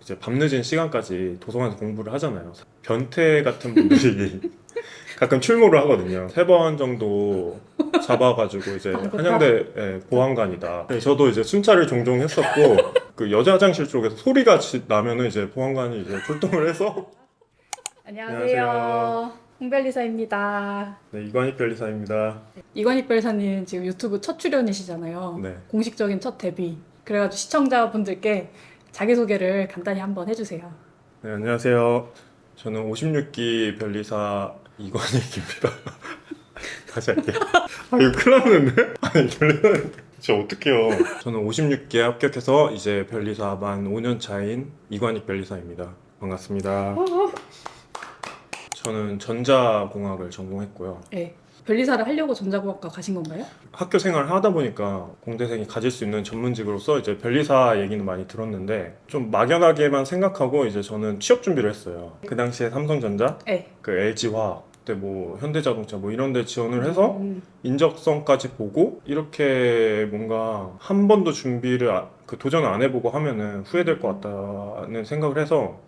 이제 밤늦은 시간까지 도서관에서 공부를 하잖아요. 변태 같은 분들이 가끔 출몰을 하거든요. 3번 정도 잡아가지고 이제 한양대 보안관이다. 네, 저도 이제 순찰을 종종 했었고 그 여자 화장실 쪽에서 소리가 나면은 이제 보안관이 이제 출동을 해서 안녕하세요. 홍별리사입니다. 네, 이관희 변리사입니다. 이관희 별사님 지금 유튜브 첫 출연이시잖아요. 네. 공식적인 첫 데뷔. 그래가지고 시청자분들께 자기소개를 간단히 한번 해주세요. 네, 안녕하세요. 저는 56기 변리사 이관익입니다. 다시 할게요. 아, 이거 큰일 났는데? 아니, 변리사 진짜 어떡해요. 저는 56기에 합격해서 이제 변리사 만 5년 차인 이관익 변리사입니다. 반갑습니다. 저는 전자공학을 전공했고요. 네. 변리사를 하려고 전자공학과 가신 건가요? 학교 생활을 하다 보니까 공대생이 가질 수 있는 전문직으로서 이제 변리사 얘기는 많이 들었는데 좀 막연하게만 생각하고 이제 저는 취업 준비를 했어요. 그 당시에 삼성전자, 네. 그 LG화학, 그때 뭐 현대자동차 뭐 이런 데 지원을 해서 인적성까지 보고 이렇게 뭔가 한 번도 준비를 그 도전을 안 해보고 하면은 후회될 것 같다는 생각을 해서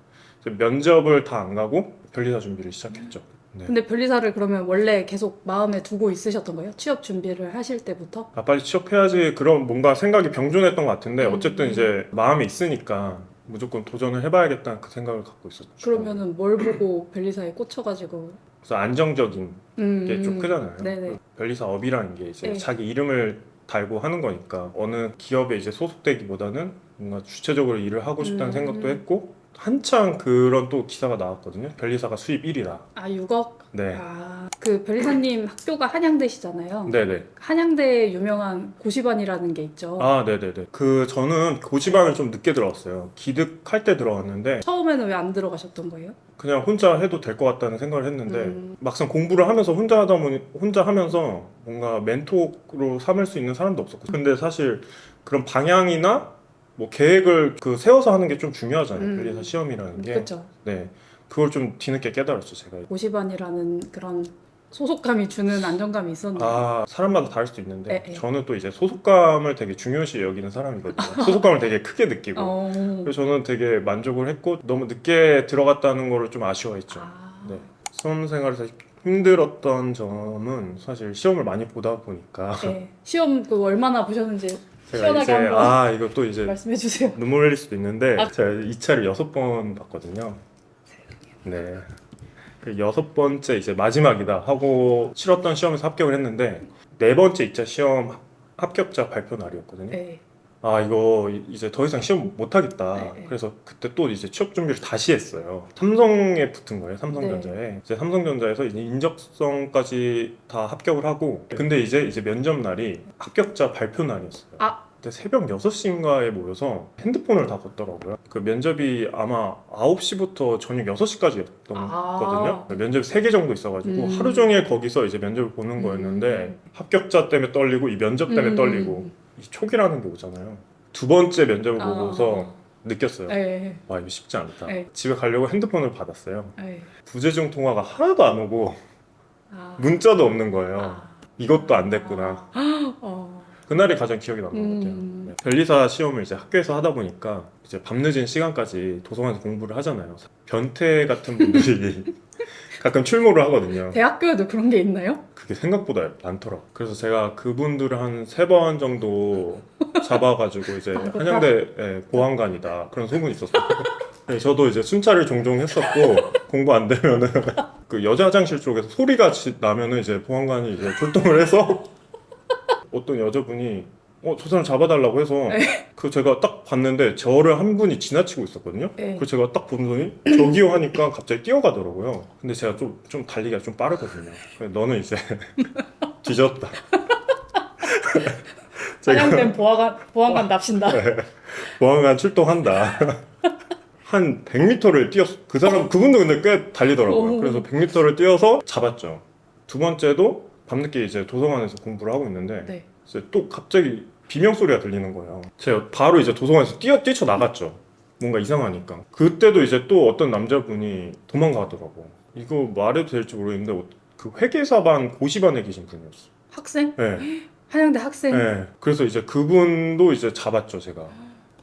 이제 면접을 다 안 가고 변리사 준비를 시작했죠. 네. 근데 변리사를 그러면 원래 계속 마음에 두고 있으셨던 거예요? 취업 준비를 하실 때부터? 아, 빨리 취업해야지 그런 뭔가 생각이 병존했던 것 같은데 어쨌든 음. 이제 마음에 있으니까 무조건 도전을 해봐야겠다는 그 생각을 갖고 있었죠. 그러면은 뭘 보고 변리사에 꽂혀가지고 그래서 안정적인 게 좀 크잖아요. 네네. 변리사업이라는 게 이제 네. 자기 이름을 달고 하는 거니까 어느 기업에 이제 소속되기보다는 뭔가 주체적으로 일을 하고 싶다는 생각도 했고 한창 그런 또 기사가 나왔거든요. 변리사가 수입 1위다. 아 6억? 네. 아, 그 변리사님 학교가 한양대시잖아요. 네네. 한양대에 유명한 고시반이라는 게 있죠. 아, 네네네. 저는 고시반을 좀 늦게 들어왔어요. 기득할 때 들어왔는데 처음에는 왜 안 들어가셨던 거예요? 그냥 혼자 해도 될 것 같다는 생각을 했는데 막상 공부를 하면서 혼자 하다 보니 혼자 하면서 뭔가 멘토로 삼을 수 있는 사람도 없었고 근데 사실 그런 방향이나 뭐 계획을 그 세워서 하는 게 좀 중요하잖아요. 변리사 시험이라는 게. 그렇죠. 네. 그걸 좀 뒤늦게 깨달았죠, 제가. 고시반이라는 그런 소속감이 주는 안정감이 있었나요? 아, 사람마다 다를 수도 있는데 네. 저는 또 이제 소속감을 되게 중요시 여기는 사람이거든요. 소속감을 되게 크게 느끼고 그래서 저는 되게 만족을 했고 너무 늦게 들어갔다는 거를 좀 아쉬워했죠. 아. 네. 수험 생활에서 힘들었던 점은 사실 시험을 많이 보다 보니까 네. 시험 그 얼마나 보셨는지 제가 시원하게 이제 한번 이거 또 이제 말씀해 주세요. 눈물 흘릴 수도 있는데 아. 제가 2차를 6번 봤거든요. 네. 그 6번째 이제 마지막이다 하고 치렀던 시험에서 합격을 했는데 4번째 2차 시험 합격자 발표 날이었거든요. 네. 아, 이거 이제 더 이상 시험 못 하겠다. 네. 그래서 그때 또 이제 취업 준비를 다시 했어요. 삼성에 붙은 거예요. 삼성전자에. 이제 삼성전자에서 이제 인적성까지 다 합격을 하고 근데 이제 면접 날이 합격자 발표 날이었어요. 아. 그때 새벽 6시인가에 모여서 핸드폰을 다 걷더라고요. 그 면접이 아마 9시부터 저녁 6시까지였던 아. 거거든요. 면접이 3개 정도 있어가지고 하루 종일 거기서 이제 면접을 보는 거였는데 합격자 때문에 떨리고 이 면접 때문에 떨리고 이 촉이라는 게 오잖아요. 2번째 면접을 보고서 느꼈어요. 네. 와, 이거 쉽지 않다. 네. 집에 가려고 핸드폰을 받았어요. 네. 부재중 통화가 하나도 안 오고 아. 문자도 없는 거예요. 아. 이것도 안 됐구나. 그날이 가장 기억에 남는 것 같아요. 네. 변리사 시험을 이제 학교에서 하다 보니까 이제 밤늦은 시간까지 도서관에서 공부를 하잖아요. 변태 같은 분들이 가끔 출몰을 하거든요. 대학교에도 그런 게 있나요? 그게 생각보다 많더라고요. 그래서 제가 그분들을 한 3번 정도 잡아가지고 이제 한양대 보안관이다 그런 소문이 있었어요. 네, 저도 이제 순찰을 종종 했었고 공부 안 되면은 그 여자 화장실 쪽에서 소리가 나면은 이제 보안관이 이제 출동을 해서 어떤 여자분이 저 사람 잡아달라고 해서 그 제가 딱 봤는데 저를 한 분이 지나치고 있었거든요. 그래서 제가 딱 보더니 저기요 하니까 갑자기 뛰어가더라고요. 근데 제가 좀 달리기가 좀 빠르거든요. 그래서 너는 이제 뒤졌다. 한양대 보안관 납신다. 보안관 출동한다. 한 100m를 뛰었어. 그분도 근데 꽤 달리더라고요. 그래서 100m를 뛰어서 잡았죠. 2번째도 밤늦게 이제 도서관에서 공부를 하고 있는데 이제 또 갑자기 비명 소리가 들리는 거예요. 제가 바로 이제 도서관에서 뛰쳐나갔죠. 뭔가 이상하니까. 그때도 이제 또 어떤 남자분이 도망가더라고. 이거 말해도 될지 모르겠는데 그 회계사반 고시반에 계신 분이었어. 학생? 네. 한양대 학생? 네. 그래서 이제 그분도 이제 잡았죠, 제가.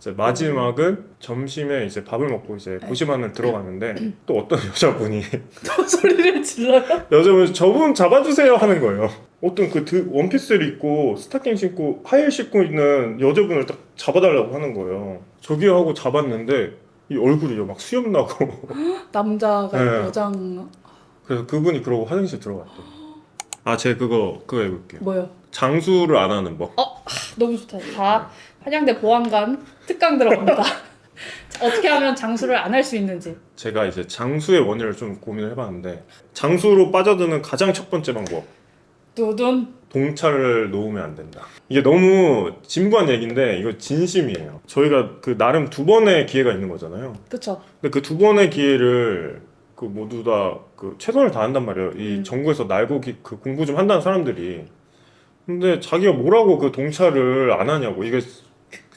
이제 마지막은 점심에 이제 밥을 먹고 이제 네. 고시반을 들어가는데 또 어떤 여자분이 또 소리를 질러요? 여자분이 저분 잡아주세요 하는 거예요. 어떤 원피스를 입고 스타킹 신고 하이힐 신고 있는 여자분을 딱 잡아달라고 하는 거예요. 저기요 하고 잡았는데 이 얼굴이 막 수염 나고 남자가 네. 여장 그래서 그분이 그러고 화장실 들어갔대요. 아, 제가 그거 해볼게요. 뭐요? 장수를 안 하는 법. 너무 좋다. 자, 한양대 보안관 특강 들어갑니다. 자, 어떻게 하면 장수를 안 할 수 있는지. 제가 이제 장수의 원인을 좀 고민을 해봤는데 장수로 빠져드는 가장 첫 번째 방법, 두둔. 동차를 놓으면 안 된다. 이게 너무 진부한 얘기인데 이거 진심이에요. 저희가 그 나름 두 번의 기회가 있는 거잖아요. 그쵸. 근데 그 두 번의 기회를 그 모두 다 그 최선을 다한단 말이에요. 이 전국에서 날고기 그 공부 좀 한다는 사람들이. 근데 자기가 뭐라고 그 동차를 안 하냐고. 이게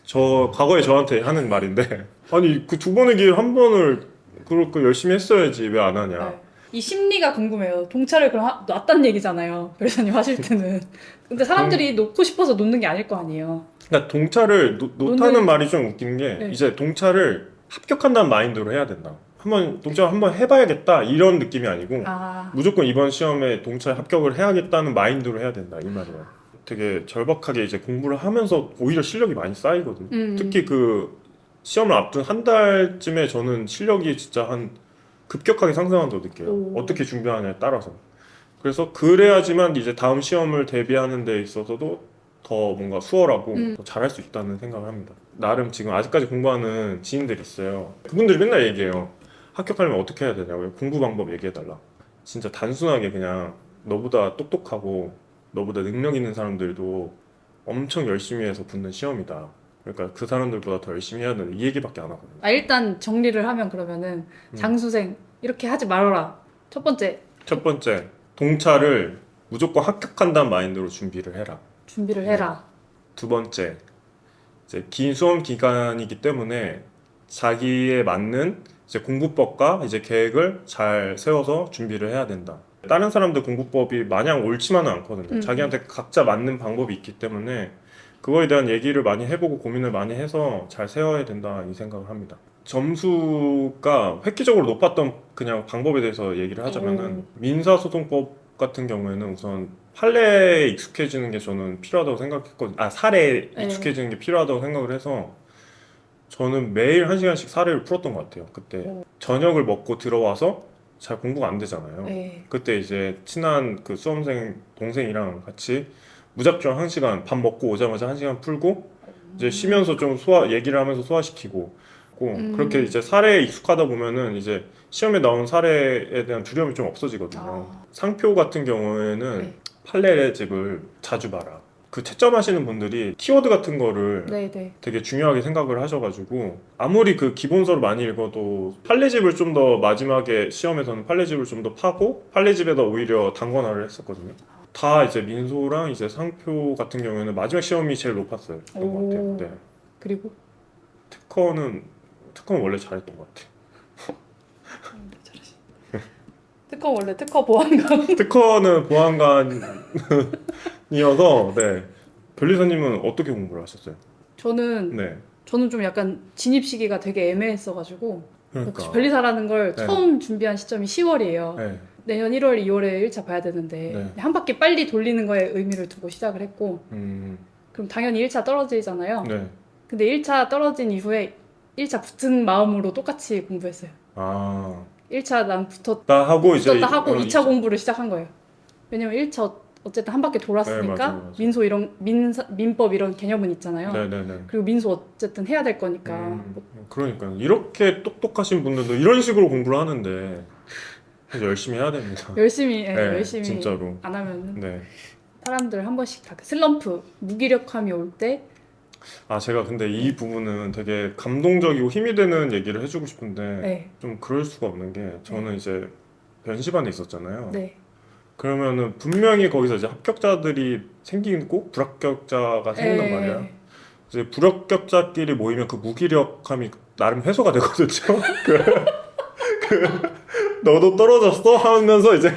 저 과거에 저한테 하는 말인데 아니 그 두 번의 기회를 한 번을 그렇게 열심히 했어야지 왜 안 하냐. 네. 이 심리가 궁금해요. 동차를 그럼 놨단 얘기잖아요. 변호사님 하실 때는. 근데 사람들이 놓고 싶어서 놓는 게 아닐 거 아니에요. 그러니까 동차를 놓다는 말이 좀 웃긴 게 네. 이제 동차를 합격한다는 마인드로 해야 된다. 한번 동차 한번 해봐야겠다 이런 느낌이 아니고 아, 무조건 이번 시험에 동차에 합격을 해야겠다는 마인드로 해야 된다 이 말이에요. 되게 절박하게 이제 공부를 하면서 오히려 실력이 많이 쌓이거든요. 특히 그 시험을 앞둔 한 달쯤에 저는 실력이 진짜 한 급격하게 상승한다고 느껴요. 오. 어떻게 준비하냐에 따라서. 그래서 그래야지만 이제 다음 시험을 대비하는 데 있어서도 더 뭔가 수월하고 더 잘할 수 있다는 생각을 합니다. 나름 지금 아직까지 공부하는 지인들이 있어요. 그분들이 맨날 얘기해요. 합격하려면 어떻게 해야 되냐고요. 공부 방법 얘기해달라. 진짜 단순하게 그냥 너보다 똑똑하고 너보다 능력 있는 사람들도 엄청 열심히 해서 붙는 시험이다. 그러니까 그 사람들보다 더 열심히 해야 되는 이 얘기밖에 안 하거든요. 일단 정리를 하면 그러면은 장수생 이렇게 하지 말아라. 첫 번째 첫 번째, 동차를 무조건 합격한다는 마인드로 준비를 해라. 준비를 해라. 두 번째, 이제 긴 수험 기간이기 때문에 자기에 맞는 이제 공부법과 이제 계획을 잘 세워서 준비를 해야 된다. 다른 사람들 공부법이 마냥 옳지만은 않거든요. 자기한테 각자 맞는 방법이 있기 때문에 그거에 대한 얘기를 많이 해보고 고민을 많이 해서 잘 세워야 된다 이 생각을 합니다. 점수가 획기적으로 높았던 그냥 방법에 대해서 얘기를 하자면은 민사소송법 같은 경우에는 우선 판례에 익숙해지는 게 저는 필요하다고 생각했거든요. 사례에 네. 익숙해지는 게 필요하다고 생각을 해서 저는 매일 1시간씩 사례를 풀었던 것 같아요. 그때 저녁을 먹고 들어와서 잘 공부가 안 되잖아요. 네. 그때 이제 친한 그 수험생 동생이랑 같이 무작정 1시간 밥 먹고 오자마자 1시간 풀고 이제 쉬면서 좀 얘기를 하면서 소화시키고 그렇게 이제 사례에 익숙하다 보면은 이제 시험에 나온 사례에 대한 두려움이 좀 없어지거든요. 상표 같은 경우에는 네. 판례집을 자주 봐라. 그 채점하시는 분들이 키워드 같은 거를 네네. 되게 중요하게 생각을 하셔가지고 아무리 그 기본서를 많이 읽어도 판례집을 좀 더 마지막에 시험에서는 판례집을 좀 더 파고 판례집에다 오히려 단권화를 했었거든요. 다 이제 민소랑 이제 상표 같은 경우에는 마지막 시험이 제일 높았어요. 것 같아요. 네. 그리고 특허는 원래 잘했던 것 같아요. 특허 원래 특허 보안관. 특허는 보안관이어서 네. 변리사님은 어떻게 공부를 하셨어요? 저는 네. 좀 약간 진입 시기가 되게 애매했어가지고 그러니까. 변리사라는 걸 네. 처음 준비한 시점이 10월이에요. 네. 내년 1월, 2월에 1차 봐야 되는데 네. 한 바퀴 빨리 돌리는 거에 의미를 두고 시작을 했고 음. 그럼 당연히 1차 떨어지잖아요. 네. 근데 1차 떨어진 이후에 1차 붙은 마음으로 똑같이 공부했어요. 아. 1차 난 나 하고 이제 붙었다 하고 2차 공부를 시작한 거예요. 왜냐면 1차 어쨌든 한 바퀴 돌았으니까 네, 맞아요. 민소 이런 민법 이런 개념은 있잖아요. 네네네. 그리고 민소 어쨌든 해야 될 거니까 그러니까 이렇게 똑똑하신 분들도 이런 식으로 공부를 하는데 그래서 열심히 해야 됩니다. 열심히 네, 열심히 진짜로. 안 하면은 네. 사람들 한 번씩 다 슬럼프 무기력함이 올 때 제가 근데 이 부분은 되게 감동적이고 힘이 되는 얘기를 해주고 싶은데 네. 좀 그럴 수가 없는 게 저는 이제 변시반에 있었잖아요. 네. 그러면은 분명히 거기서 이제 합격자들이 생기고 불합격자가 생긴단 말이야. 이제 불합격자끼리 모이면 그 무기력함이 나름 해소가 되거든요. 너도 떨어졌어 하면서 이제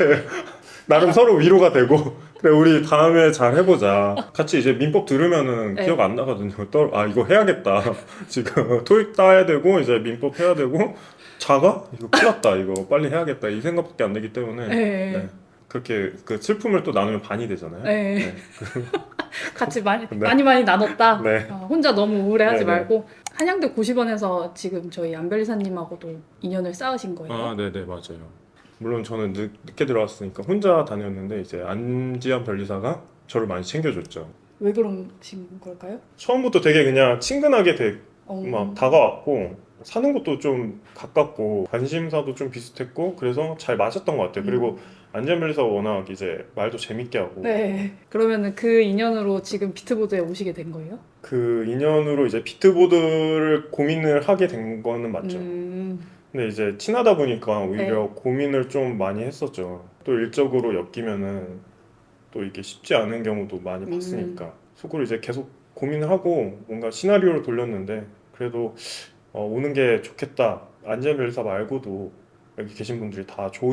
나름 서로 위로가 되고 그래, 우리 다음에 잘 해보자. 같이 이제 민법 들으면은 네. 기억 안 나거든요. 아, 이거 해야겠다. 지금 토익 따야 되고, 이제 민법 해야 되고, 자가? 이거 큰일 났다. 이거 빨리 해야겠다. 이 생각밖에 안 되기 때문에. 네. 네. 그렇게 그 슬픔을 또 나누면 반이 되잖아요. 네. 같이 많이 네. 많이 나눴다. 네. 혼자 너무 우울해하지 네, 네. 말고 한양대 90원에서 지금 저희 안변리사님하고도 인연을 쌓으신 거예요. 아, 네네, 맞아요. 물론 저는 늦게 들어왔으니까 혼자 다녔는데, 이제 안지환 변리사가 저를 많이 챙겨줬죠. 왜 그러신 걸까요? 처음부터 되게 그냥 친근하게 되게 어, 막 다가왔고, 사는 곳도 좀 가깝고, 관심사도 좀 비슷했고, 그래서 잘 맞았던 것 같아요. 그리고 안지환 변리사가 워낙 이제 말도 재밌게 하고, 네. 그러면은 그 인연으로 지금 비트보드에 오시게 된 거예요? 그 인연으로 이제 비트보드를 고민을 하게 된 거는 맞죠. 근데 이제 친하다 보니까 오히려 고민을 좀 많이 했었죠. 또 일적으로 엮이면은 또 이게 쉽지 않은 경우도 많이 봤으니까 속으로 이제 계속 고민을 하고 뭔가 시나리오를 돌렸는데, 그래도 오는 게 좋겠다. 안지환 변리사 말고도 여기 계신 분들이 다 좋고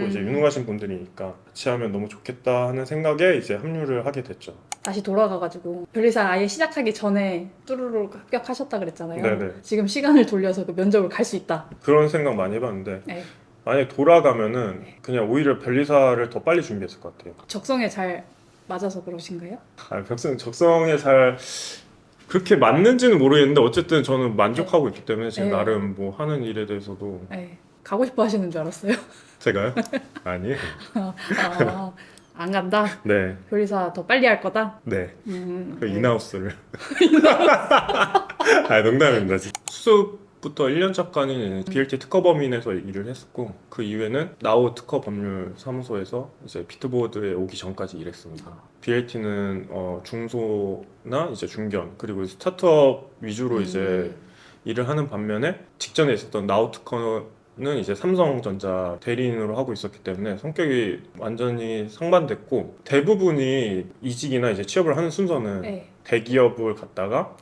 이제 유능하신 분들이니까 같이 하면 너무 좋겠다 하는 생각에 이제 합류를 하게 됐죠. 다시 돌아가가지고 변리사 아예 시작하기 전에 뚜루루 합격하셨다 그랬잖아요. 네네. 지금 시간을 돌려서 그 면접을 갈 수 있다. 그런 생각 많이 해봤는데, 네. 만약에 돌아가면은 그냥 오히려 변리사를 더 빨리 준비했을 것 같아요. 적성에 잘 맞아서 그러신가요? 적성에 잘 그렇게 맞는지는 모르겠는데, 어쨌든 저는 만족하고 있기 때문에 제 네. 나름 뭐 하는 일에 대해서도. 네. 가고 싶어 하시는 줄 알았어요. 제가요? 아니. 안 간다. 네, 변리사 더 빨리 할 거다. 네. 그 네. 인하우스를. 아, 농담입니다. 수습부터 1년차까지는 BLT 특허법인에서 일을 했었고, 그 이후에는 나우 특허법률 사무소에서 이제 비트보드에 오기 전까지 일했습니다. BLT는 중소나 이제 중견, 그리고 스타트업 위주로 이제 일을 하는 반면에, 직전에 있었던 나우 특허는 이제 삼성전자 대리인으로 하고 있었기 때문에 성격이 완전히 상반됐고, 대부분이 이직이나 이제 취업을 하는 순서는 네. 대기업을 갔다가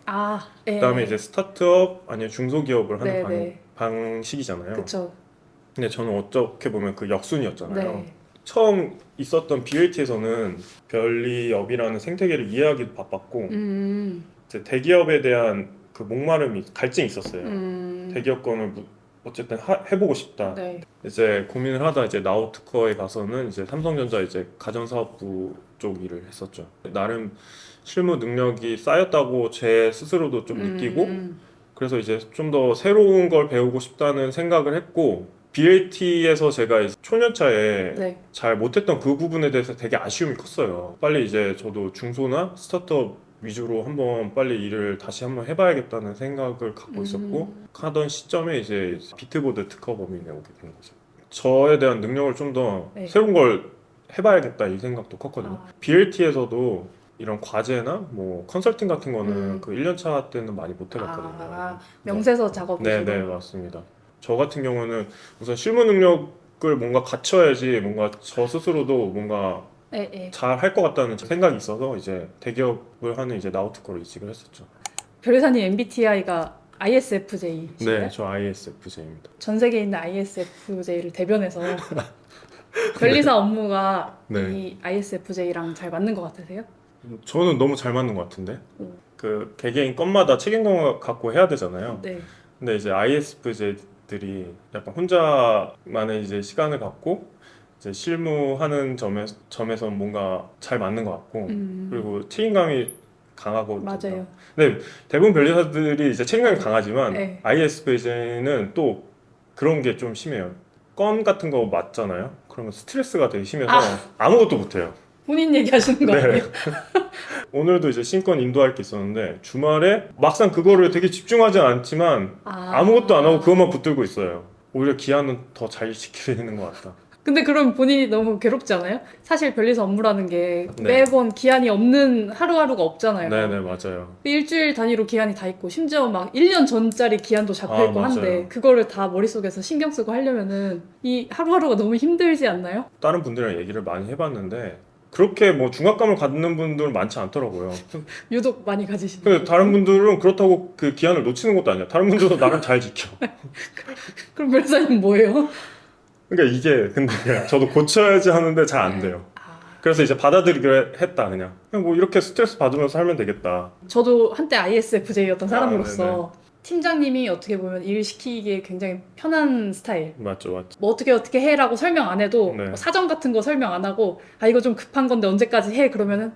네. 그다음에 이제 스타트업 아니면 중소기업을 하는 네, 네. 방식이잖아요. 그쵸. 근데 저는 어떻게 보면 그 역순이었잖아요. 네. 처음 있었던 BLT에서는 별리업이라는 생태계를 이해하기도 바빴고, 이제 대기업에 대한 그 목마름이, 갈증이 있었어요. 대기업 거는 어쨌든 해보고 싶다. 네. 이제 고민을 하다 이제 나우 특허에 가서는 이제 삼성전자 이제 가전사업부 쪽 일을 했었죠. 나름 실무 능력이 쌓였다고 제 스스로도 좀 느끼고, 그래서 이제 좀 더 새로운 걸 배우고 싶다는 생각을 했고, BLT에서 제가 이제 초년차에 네. 잘 못했던 그 부분에 대해서 되게 아쉬움이 컸어요. 빨리 이제 저도 중소나 스타트업 위주로 한번 빨리 일을 다시 한번 해봐야겠다는 생각을 갖고 있었고, 하던 시점에 이제 비트보드 특허법인에 오게 된 거죠. 저에 대한 능력을 좀 더 네. 새로운 걸 해봐야겠다 이 생각도 컸거든요. 아. BLT에서도 이런 과제나 뭐 컨설팅 같은 거는 그 1년차 때는 많이 못 해봤거든요. 명세서 작업이시고. 네, 맞습니다. 저 같은 경우는 우선 실무 능력을 뭔가 갖춰야지 뭔가 저 스스로도 뭔가 네. 잘 할 것 같다는 생각이 있어서 이제 대기업을 하는 이제 나우특허로 이직을 했었죠. 변리사님 MBTI가 ISFJ신가요? 네, 저 ISFJ입니다. 전 세계에 있는 ISFJ를 대변해서 변리사 업무가 네. 이 ISFJ랑 잘 맞는 것 같으세요? 저는 너무 잘 맞는 것 같은데. 그 개개인 건마다 책임감을 갖고 해야 되잖아요. 네. 근데 이제 ISFJ들이 약간 혼자만의 이제 시간을 갖고 이제 실무하는 점에서 뭔가 잘 맞는 것 같고, 그리고 책임감이 강하고. 맞아요. 근데 대부분 변리사들이 이제 책임감이 강하지만 네. ISFJ는 또 그런 게 좀 심해요. 건 같은 거 맞잖아요. 그러면 스트레스가 되게 심해서 아무것도 못해요. 본인 얘기하시는 거 아니에요? 오늘도 이제 신건 인도할 게 있었는데, 주말에 막상 그거를 되게 집중하지 않지만 아무것도 안 하고 그것만 붙들고 있어요. 오히려 기한은 더 잘 지키는 것 같다. 근데 그럼 본인이 너무 괴롭지 않아요? 사실 변리사 업무라는 게 네. 매번 기한이 없는 하루하루가 없잖아요. 네네, 맞아요. 일주일 단위로 기한이 다 있고 심지어 막 1년 전짜리 기한도 잡혀있고 맞아요. 한데 그거를 다 머릿속에서 신경 쓰고 하려면은 이 하루하루가 너무 힘들지 않나요? 다른 분들이랑 얘기를 많이 해봤는데 그렇게 뭐 중압감을 갖는 분들은 많지 않더라고요. 유독 많이 가지시는. 근데 다른 분들은 그렇다고 그 기한을 놓치는 것도 아니야. 다른 분들도 나름 잘 지켜. 그럼 변리사님 뭐예요? 그러니까 이게 근데 저도 고쳐야지 하는데 잘 안 돼요. 그래서 이제 받아들이기로 했다. 그냥 뭐 이렇게 스트레스 받으면서 살면 되겠다. 저도 한때 ISFJ였던 사람으로서 네네. 팀장님이 어떻게 보면 일 시키기에 굉장히 편한 스타일. 맞죠, 맞죠. 뭐 어떻게 해라고 설명 안 해도 네. 뭐 사정 같은 거 설명 안 하고 아 이거 좀 급한 건데 언제까지 해 그러면은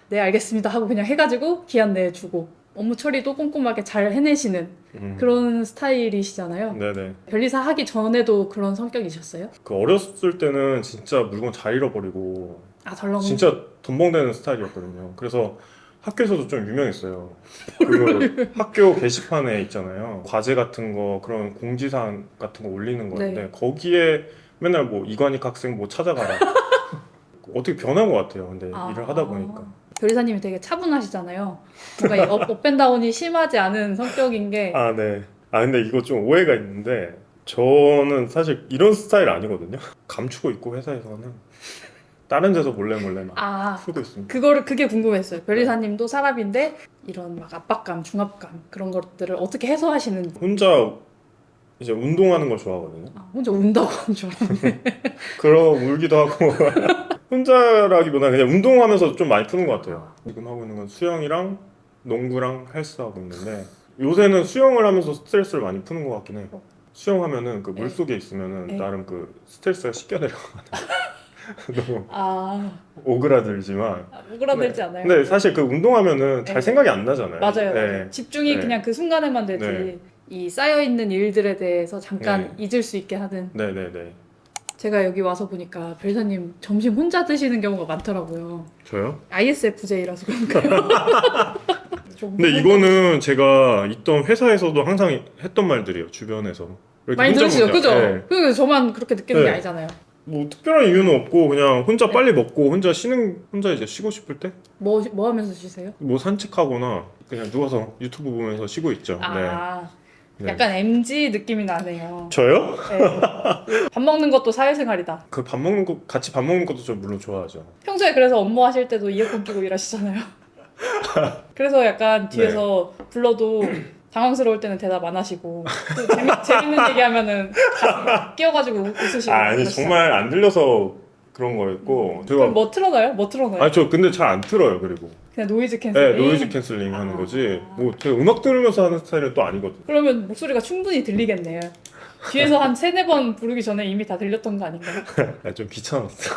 네 알겠습니다 하고 그냥 해가지고 기한 내주고 업무 처리도 꼼꼼하게 잘 해내시는 그런 스타일이시잖아요. 네네. 변리사 하기 전에도 그런 성격이셨어요? 그 어렸을 때는 진짜 물건 잘 잃어버리고 아 덜렁. 진짜 돈봉되는 스타일이었거든요. 그래서 학교에서도 좀 유명했어요. 그 학교 게시판에 있잖아요. 과제 같은 거 그런 공지사항 같은 거 올리는 건데 네. 거기에 맨날 뭐 이관익 학생 뭐 찾아가라. 어떻게 변한 것 같아요. 근데 아. 일을 하다 보니까. 변리사님이 되게 차분하시잖아요. 뭔가 이 업앤다운이 심하지 않은 성격인 게 아, 네. 아, 근데 이거 좀 오해가 있는데 저는 사실 이런 스타일 아니거든요. 감추고 있고 회사에서는 다른 데서 몰래 막 아, 풀고 있습니다. 그게 궁금했어요. 변리사님도 사람인데 이런 막 압박감, 중압감 그런 것들을 어떻게 해소하시는지. 혼자 이제 운동하는 걸 좋아하거든요. 아, 혼자 운다고 하는 줄 알았네. 그럼 울기도 하고 혼자라기보다 그냥 운동하면서 좀 많이 푸는 것 같아요. 지금 하고 있는 건 수영이랑 농구랑 헬스 하고 있는데 요새는 수영을 하면서 스트레스를 많이 푸는 것 같긴 해요. 수영하면은 그 네. 물속에 있으면은 네. 나름 그 스트레스가 씻겨 내려가거든요. 너무 아, 오그라들지만 오그라들지 않아요? 근데 사실 그 운동하면은 잘 네. 생각이 안 나잖아요. 맞아요. 네. 집중이 네. 그냥 그 순간에만 되지. 네. 이 쌓여있는 일들에 대해서 잠깐 네. 잊을 수 있게 하는. 네네네. 제가 여기 와서 보니까 변리사님 점심 혼자 드시는 경우가 많더라고요. 저요? ISFJ라서 그런가요? 근데 이거는 제가 있던 회사에서도 항상 했던 말들이에요. 주변에서. 이렇게 많이 혼자 들으시죠? 먹냐. 그죠? 네. 그 저만 그렇게 느끼는 게 네. 아니잖아요. 뭐 특별한 이유는 없고 그냥 혼자 네. 빨리 먹고 혼자 이제 쉬고 싶을 때? 뭐 하면서 쉬세요? 뭐 산책하거나 그냥 누워서 유튜브 보면서 쉬고 있죠. 아, 네. 약간 MG 느낌이 나네요. 저요? 네. 밥 먹는 것도 사회생활이다. 그 같이 밥 먹는 것도 저 물론 좋아하죠. 평소에 그래서 업무하실 때도 이어폰 끼고 일하시잖아요. 그래서 약간 뒤에서 불러도 당황스러울 때는 대답 안 하시고 또 재밌는 얘기하면은 같이 끼어가지고 웃으시고 아니 그러시잖아요. 정말 안 들려서 그런 거였고 그럼 뭐 틀어놔요? 뭐 틀어놔요? 아니 저 근데 잘 안 틀어요. 그리고 그냥 노이즈 캔슬링? 네, 노이즈 캔슬링 하는 아. 거지. 뭐 제가 음악 들으면서 하는 스타일은 또 아니거든요. 그러면 목소리가 충분히 들리겠네요. 뒤에서 한 3-4번 부르기 전에 이미 다 들렸던 거 아닌가요? 아, 좀 귀찮았어.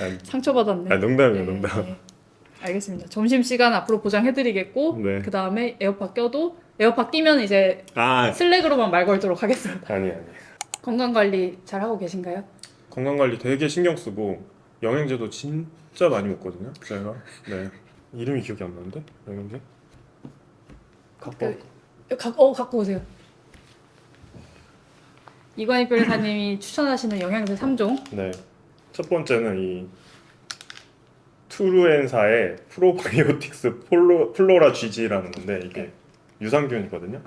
아니, 상처받았네. 농담이에요, 네, 농담. 네. 알겠습니다. 점심시간 앞으로 보장해드리겠고 네. 그 다음에 에어팟 껴도 에어팟 끼면 이제 아, 슬랙으로만 말 걸도록 하겠습니다. 아니. 건강관리 잘 하고 계신가요? 건강 관리 되게 신경 쓰고 영양제도 진짜 많이 먹거든요. 제가 네 이름이 기억이 안 나는데 영양제 갖고 오세요. 이관익 변호사님이 추천하시는 영양제 3종. 네. 첫 번째는 이 투루엔사의 프로바이오틱스 플로라 GG라는 건데 이게 유산균이거든요.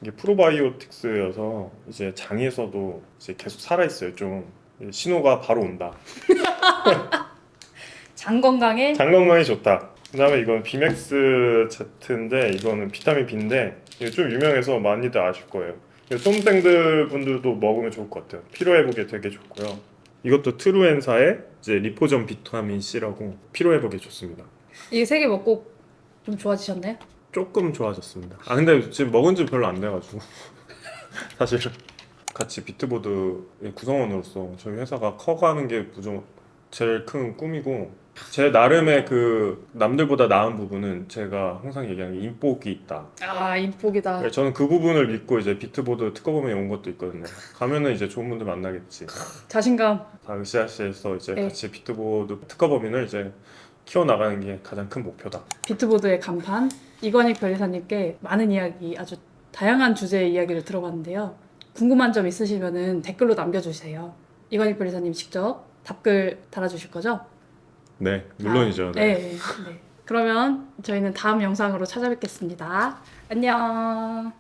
이게 프로바이오틱스여서 이제 장에서도 이제 계속 살아 있어요. 좀 신호가 바로 온다. 장 건강에 장 건강에 좋다. 그다음에 이건 비맥스 Z인데 이거는 비타민 B인데 이게 좀 유명해서 많이들 아실 거예요. 수험생들 분들도 먹으면 좋을 것 같아요. 피로 회복에 되게 좋고요. 이것도 트루엔사의 이제 리포전 비타민 C라고 피로 회복에 좋습니다. 이 3개 먹고 좀 좋아지셨나요? 조금 좋아졌습니다. 아 근데 지금 먹은 지 별로 안 돼가지고 사실 같이 비트보드의 구성원으로서 저희 회사가 커가는 게 제일 큰 꿈이고 제 나름의 그 남들보다 나은 부분은 제가 항상 얘기하는 게 인복이 있다. 아 인복이다. 네, 저는 그 부분을 믿고 이제 비트보드 특허범에 온 것도 있거든요. 가면은 이제 좋은 분들 만나겠지. 자신감. 다 으쌰으쌰해서 이제 네. 같이 비트보드 특허범인을 이제 키워나가는 게 가장 큰 목표다. 비트보드의 간판 이관익 변리사님께 많은 이야기 아주 다양한 주제의 이야기를 들어봤는데요. 궁금한 점 있으시면은 댓글로 남겨주세요. 이관익 변리사님 직접 답글 달아주실 거죠? 네, 물론이죠. 네. 네. 그러면 저희는 다음 영상으로 찾아뵙겠습니다. 안녕.